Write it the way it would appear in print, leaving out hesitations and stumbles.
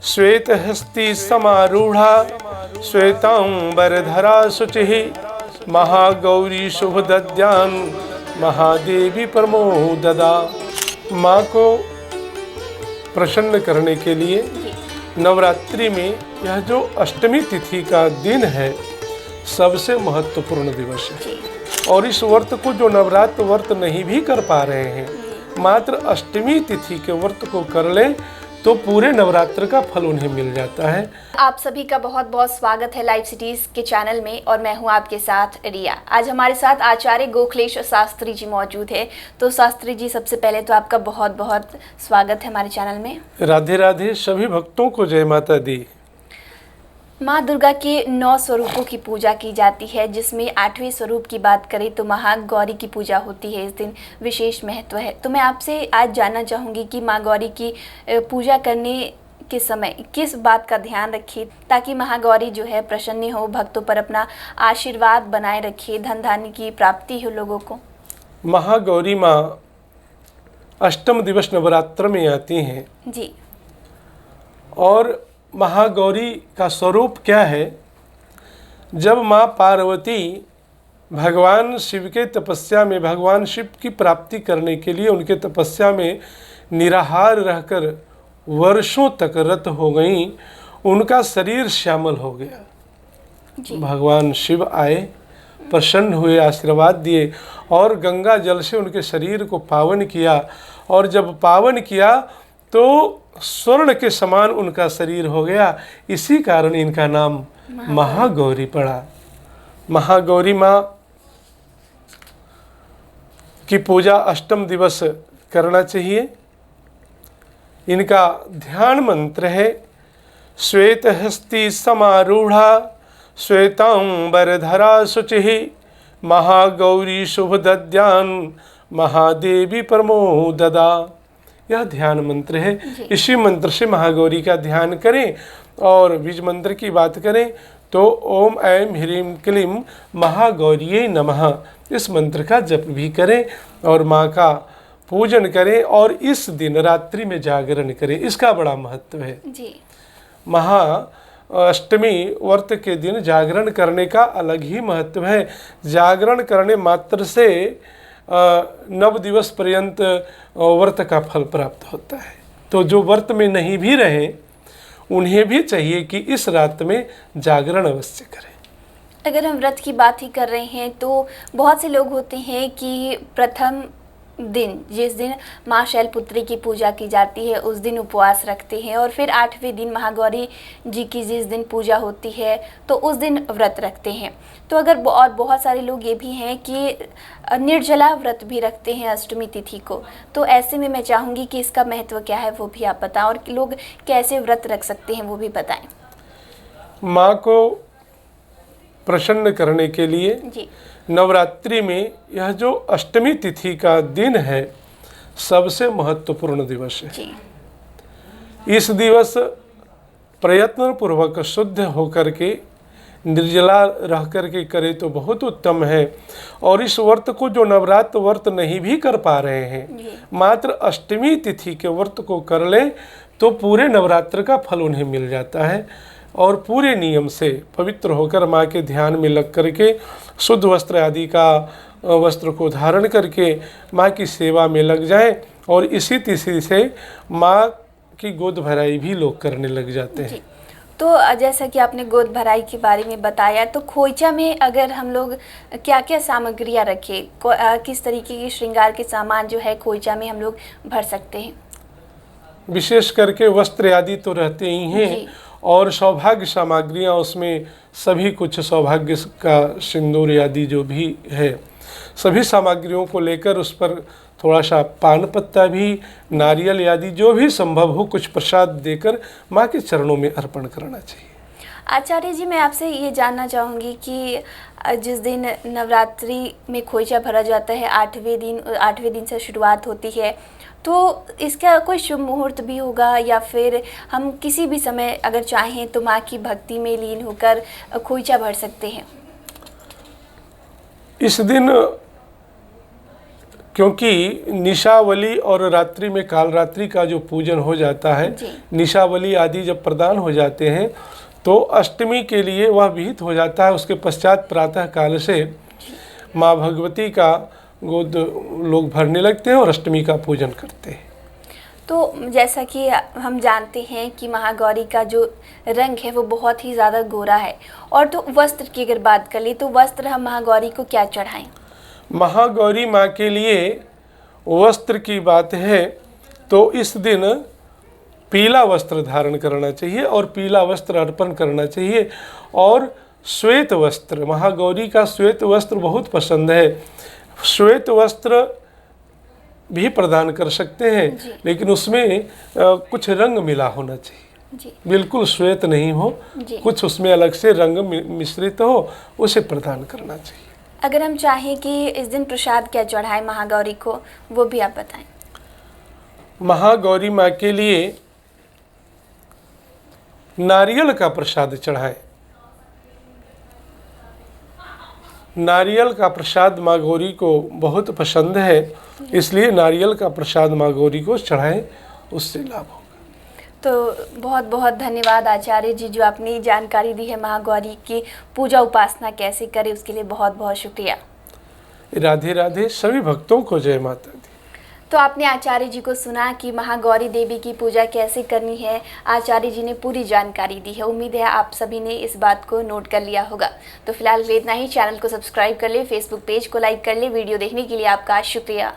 श्वेतहस्ती समारूढ़ा श्वेतांबरधरा शुचिः महागौरी शुभदद्यान् महादेवी प्रमोददा। माँ को प्रसन्न करने के लिए नवरात्रि में यह जो अष्टमी तिथि का दिन है सबसे महत्वपूर्ण दिवस है। और इस व्रत को जो नवरात्र व्रत नहीं भी कर पा रहे हैं, मात्र अष्टमी तिथि के व्रत को कर लें तो पूरे नवरात्र का फल उन्हें मिल जाता है। आप सभी का बहुत बहुत स्वागत है लाइव सिटीज के चैनल में और मैं हूं आपके साथ रिया। आज हमारे साथ आचार्य गोखलेश शास्त्री जी मौजूद है। तो शास्त्री जी, सबसे पहले तो आपका बहुत बहुत स्वागत है हमारे चैनल में। राधे राधे, सभी भक्तों को जय माता दी। माँ दुर्गा के 9 स्वरूपों की पूजा की जाती है, जिसमें 8वें स्वरूप की बात करें तो महागौरी की पूजा होती है। इस दिन विशेष महत्व है। तो मैं आपसे आज जानना चाहूँगी कि माँ गौरी की पूजा करने के समय किस बात का ध्यान रखें ताकि महागौरी जो है प्रसन्न हो, भक्तों पर अपना आशीर्वाद बनाए रखे, धन धान्य की प्राप्ति हो लोगों को। महागौरी माँ अष्टम दिवस नवरात्र में आती हैं जी। और महागौरी का स्वरूप क्या है? जब माँ पार्वती भगवान शिव के तपस्या में, भगवान शिव की प्राप्ति करने के लिए उनके तपस्या में निराहार रहकर वर्षों तक रत हो गईं, उनका शरीर श्यामल हो गया। भगवान शिव आए, प्रसन्न हुए, आशीर्वाद दिए और गंगा जल से उनके शरीर को पावन किया। और जब पावन किया तो स्वर्ण के समान उनका शरीर हो गया। इसी कारण इनका नाम महागौरी पड़ा। महागौरी माँ की पूजा अष्टम दिवस करना चाहिए। इनका ध्यान मंत्र है श्वेतहस्ती समारूढ़ा श्वेतांबरधरा शुचिः महागौरी शुभदद्यान् महादेवी प्रमोददा। यह ध्यान मंत्र है। इसी मंत्र से महागौरी का ध्यान करें। और बीज मंत्र की बात करें तो ओम ऐं ह्रीं क्लीं महागौरिये नमः, इस मंत्र का जप भी करें और माँ का पूजन करें और इस दिन रात्रि में जागरण करें। इसका बड़ा महत्व है जी। महा अष्टमी व्रत के दिन जागरण करने का अलग ही महत्व है। जागरण करने मात्र से 9 दिवस पर्यंत व्रत का फल प्राप्त होता है। तो जो व्रत में नहीं भी रहे उन्हें भी चाहिए कि इस रात में जागरण अवश्य करें। अगर हम व्रत की बात ही कर रहे हैं तो बहुत से लोग होते हैं कि प्रथम दिन, जिस दिन माँ शैलपुत्री की पूजा की जाती है, उस दिन उपवास रखते हैं और फिर 8वें दिन महागौरी जी की जिस दिन पूजा होती है तो उस दिन व्रत रखते हैं। तो अगर और बहुत सारे लोग ये भी हैं कि निर्जला व्रत भी रखते हैं अष्टमी तिथि को। तो ऐसे में मैं चाहूँगी कि इसका महत्व क्या है वो भी आप बताएं और लोग कैसे व्रत रख सकते हैं वो भी बताएं। माँ को प्रसन्न करने के लिए जी नवरात्रि में यह जो अष्टमी तिथि का दिन है सबसे महत्वपूर्ण दिवस है जी। इस दिवस प्रयत्न पूर्वक शुद्ध होकर के निर्जला रह कर के करे तो बहुत उत्तम है। और इस व्रत को जो नवरात्र व्रत नहीं भी कर पा रहे हैं, मात्र अष्टमी तिथि के व्रत को कर ले तो पूरे नवरात्र का फल उन्हें मिल जाता है। और पूरे नियम से पवित्र होकर माँ के ध्यान में लग करके शुद्ध वस्त्र आदि का वस्त्र को धारण करके माँ की सेवा में लग जाएं और इसी तिथि से माँ की गोद भराई भी लोग करने लग जाते हैं। तो जैसा कि आपने गोद भराई के बारे में बताया, तो खोइचा में अगर हम लोग क्या क्या सामग्रियाँ रखें, किस तरीके के श्रृंगार के सामान जो है खोइचा में हम लोग भर सकते हैं? विशेष करके वस्त्र आदि तो रहते ही हैं और सौभाग्य सामग्रियाँ उसमें सभी कुछ सौभाग्य का सिंदूर आदि जो भी है सभी सामग्रियों को लेकर उस पर थोड़ा सा पान पत्ता भी, नारियल आदि जो भी संभव हो कुछ प्रसाद देकर माँ के चरणों में अर्पण करना चाहिए। आचार्य जी, मैं आपसे ये जानना चाहूँगी कि जिस दिन नवरात्रि में खोइचा भरा जाता है 8वें दिन से शुरुआत होती है, तो इसका कोई शुभ मुहूर्त भी होगा या फिर हम किसी भी समय अगर चाहें तो माँ की भक्ति में लीन होकर खोइचा भर सकते हैं? इस दिन क्योंकि निशावली और रात्रि में कालरात्रि का जो पूजन हो जाता है, जी। निशावली आदि जब प्रदान हो जाते हैं तो अष्टमी के लिए वह विहित हो जाता है। उसके पश्चात प्रातः काल से माँ भगवती का गोद लोग भरने लगते हैं और अष्टमी का पूजन करते हैं। तो जैसा कि हम जानते हैं कि महागौरी का जो रंग है वो बहुत ही ज़्यादा गोरा है। और तो वस्त्र की अगर बात कर ले तो वस्त्र हम महागौरी को क्या चढ़ाएं? महागौरी माँ के लिए वस्त्र की बात है तो इस दिन पीला वस्त्र धारण करना चाहिए और पीला वस्त्र अर्पण करना चाहिए। और श्वेत वस्त्र, महागौरी का श्वेत वस्त्र बहुत पसंद है। श्वेत वस्त्र भी प्रदान कर सकते हैं, लेकिन उसमें कुछ रंग मिला होना चाहिए। जी। बिल्कुल श्वेत नहीं हो, जी। कुछ उसमें अलग से रंग मिश्रित हो, उसे प्रदान करना चाहिए। अगर हम चाहें कि इस दिन प्रसाद क्या चढ़ाएं महागौरी को, वो भी आप बताएं। महागौरी माँ के लिए नारियल का प्रसाद चढ़ाएं। नारियल का प्रसाद माँ गौरी को बहुत पसंद है, इसलिए नारियल का प्रसाद माँ गौरी को चढ़ाएं, उससे लाभ होगा। तो बहुत बहुत धन्यवाद आचार्य जी, जो आपने जानकारी दी है महागौरी की पूजा उपासना कैसे करें, उसके लिए बहुत बहुत शुक्रिया। राधे राधे, सभी भक्तों को जय माता दी। तो आपने आचार्य जी को सुना कि महागौरी देवी की पूजा कैसे करनी है। आचार्य जी ने पूरी जानकारी दी है। उम्मीद है आप सभी ने इस बात को नोट कर लिया होगा। तो फिलहाल इतना ही। चैनल को सब्सक्राइब कर ले, फेसबुक पेज को लाइक कर ले। वीडियो देखने के लिए आपका शुक्रिया।